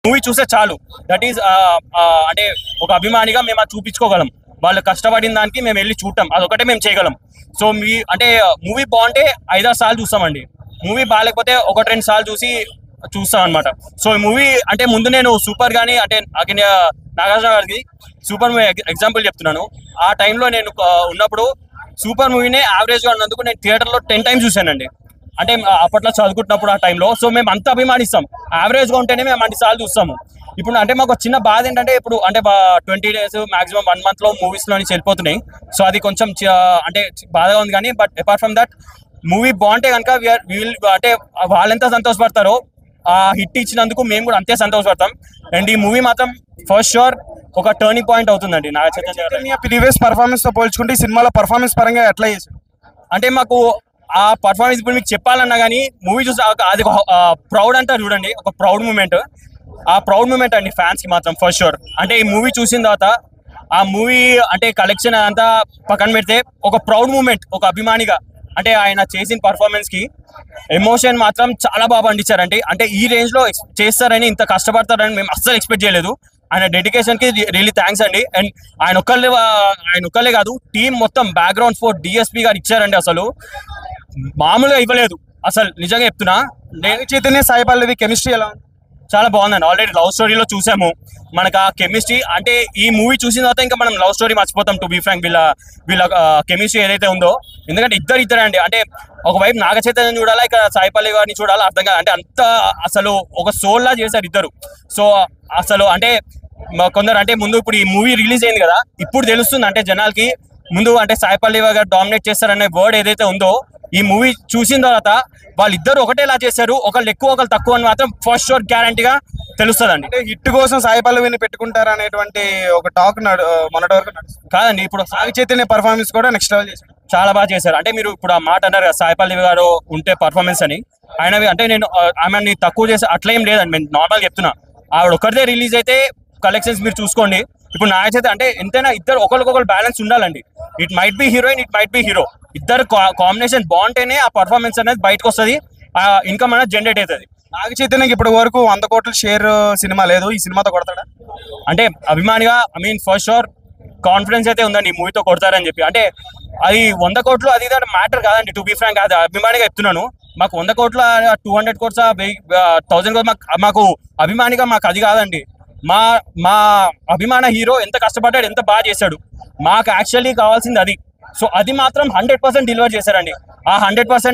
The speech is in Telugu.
మూవీ చూస్తే చాలు. దట్ ఈస్ అంటే ఒక అభిమానిగా మేము అది చూపించుకోగలం. వాళ్ళు కష్టపడిన దానికి మేము వెళ్ళి చూడటం అదొకటే మేము చేయగలం. సో అంటే మూవీ బాగుంటే 5-6 సార్లు చూస్తామండి. మూవీ బాగాలేకపోతే 1-2 సార్లు చూస్తాం అనమాట. సో ఈ మూవీ అంటే ముందు నేను సూపర్ కానీ అంటే నాగార్జున గారికి సూపర్ మూవీ ఎగ్జాంపుల్ చెప్తున్నాను. ఆ టైంలో నేను ఉన్నప్పుడు సూపర్ మూవీనే యావరేజ్గా ఉన్నందుకు నేను థియేటర్లో 10 times చూశానండి. అంటే అప్పట్లో చదువుకుంటున్నప్పుడు ఆ టైంలో. సో మేము అంత అభిమానిస్తాం. యావరేజ్గా ఉంటేనే మేము అన్ని సార్లు చూస్తాము. ఇప్పుడు అంటే మాకు చిన్న బాధ ఏంటంటే ఇప్పుడు అంటే 20 days మాక్సిమం 1 monthలో మూవీస్లో నుంచి వెళ్ళిపోతున్నాయి. సో అది కొంచెం అంటే బాధగా ఉంది. కానీ but apart from that movie బాగుంటే కనుక అంటే వాళ్ళెంత సంతోషపడతారో ఆ హిట్ ఇచ్చినందుకు మేము కూడా అంతే సంతోషపడతాం. అండ్ ఈ మూవీ మాత్రం ఫస్ట్ షూర్ ఒక టర్నింగ్ పాయింట్ అవుతుందండి. నాగ చైతన్య ప్రీవియస్ పర్ఫార్మెన్స్ తో పోల్చుకుంటే ఈ సినిమాలో పర్ఫార్మెన్స్ పరంగా ఎట్లా చేశారు? అంటే మాకు ఆ పర్ఫార్మెన్స్ ఇప్పుడు మీకు చెప్పాలన్నా కానీ మూవీ చూసి అది ప్రౌడ్ అంటారు చూడండి, ఒక ప్రౌడ్ మూమెంట్. ఆ ప్రౌడ్ మూమెంట్ అండి ఫ్యాన్స్ కి మాత్రం ఫస్ట్ షూర్. అంటే ఈ మూవీ చూసిన తర్వాత ఆ మూవీ అంటే కలెక్షన్ అదంతా పక్కన పెడితే ఒక ప్రౌడ్ మూమెంట్ ఒక అభిమానిగా. అంటే ఆయన చేసిన పర్ఫార్మెన్స్ కి ఎమోషన్ మాత్రం చాలా బాగా పండించారండి. అంటే ఈ రేంజ్ లో చేస్తారని, ఇంత కష్టపడతారని మేము అస్సలు ఎక్స్పెక్ట్ చేయలేదు. ఆయన డెడికేషన్ కి రియల్లీ థ్యాంక్స్ అండి. అండ్ ఆయన ఒక్కళ్ళే కాదు, టీం మొత్తం బ్యాక్గ్రౌండ్ ఫోర్ డిఎస్పీ గారు ఇచ్చారండి. అసలు మామూలుగా ఇవ్వలేదు అసలు, నిజంగా చెప్తున్నా. చైతన్య సాయి పల్లవి కెమిస్ట్రీ ఎలా ఉంది? చాలా బాగుందండి. ఆల్రెడీ లవ్ స్టోరీలో చూసాము. మనకు ఆ కెమిస్ట్రీ అంటే ఈ మూవీ చూసిన తర్వాత ఇంకా మనం లవ్ స్టోరీ మర్చిపోతాం. టు బీ ఫ్రాంక్ వీళ్ళ కెమిస్ట్రీ ఏదైతే ఉందో, ఎందుకంటే ఇద్దరే అండి. అంటే ఒకవైపు నాగ చైతన్యం చూడాలా, ఇక్కడ సాయి పల్లవి గారిని చూడాలా అర్థం కాదు. అంటే అంత అసలు ఒక సోల్ లా చేశారు ఇద్దరు. సో అసలు అంటే కొందరు అంటే ముందు ఇప్పుడు ఈ మూవీ రిలీజ్ అయింది కదా, ఇప్పుడు తెలుస్తుంది అంటే జనాలకి. ముందు అంటే సాయి పల్లవి గారు డామినేట్ చేస్తారనే వర్డ్ ఏదైతే ఉందో, ఈ మూవీ చూసిన తర్వాత వాళ్ళిద్దరు ఒకటేలా చేశారు, ఒకళ్ళు ఎక్కువ ఒకళ్ళు తక్కువ అని మాత్రం ఫస్ట్ షూర్ గ్యారంటీగా తెలుస్తుందండి. అంటే హిట్ కోసం సాయి పల్లవిని పెట్టుకుంటారు అనేటువంటి ఒక టాక్ మొన్నటి వరకు కాదండి. ఇప్పుడు నాగ చైతన్య పర్ఫార్మెన్స్ కూడా నెక్స్ట్ లెవెల్ చేశారు, చాలా బాగా చేశారు. అంటే మీరు ఇప్పుడు ఆ మాట అన్నారు కదా సాయి పల్లవి గారు ఉంటే పర్ఫార్మెన్స్ అని. ఆయనవి అంటే నేను ఆమెని తక్కువ చేసి అట్లా ఏం లేదండి. నేను నార్మల్గా చెప్తున్నా. ఆవిడ ఒక్కరిదే రిలీజ్ అయితే కలెక్షన్స్ మీరు చూసుకోండి. ఇప్పుడు నాగ చైతన్య అంటే ఎంతైనా ఇద్దరు ఒకరికొకరు బ్యాలెన్స్ ఉండాలండి. It might be heroine, it might be hero. ఇద్దరు కాంబినేషన్ బాగుంటేనే ఆ పర్ఫార్మెన్స్ అనేది బయటకు వస్తుంది, ఇన్కమ్ అనేది జనరేట్ అవుతుంది. నాగ చైతన్యకి ఇప్పటి వరకు 100 కోట్ల షేర్ సినిమా లేదు, ఈ సినిమాతో కొడతాడా? అంటే అభిమానిగా ఫస్ట్ షూర్ కాన్ఫిడెన్స్ అయితే ఉందండి ఈ మూవీతో కొడతారని చెప్పి. అంటే అది 100 కోట్లు అది మ్యాటర్ కాదండి. టు బీ ఫ్రాంక్ అది అభిమానిగా చెప్తున్నాను. మాకు 100 కోట్ల 200 కోట్స్ 1000 కోట్లు మాకు అభిమానిగా మాకు అది కాదండి. మా అభిమాన హీరో ఎంత కష్టపడ్డాడు, ఎంత బాగా చేశాడు, మాకు యాక్చువల్లీ కావాల్సింది అది. సో అది మాత్రం 100% డెలివర్ చేశారండి. ఆ 100%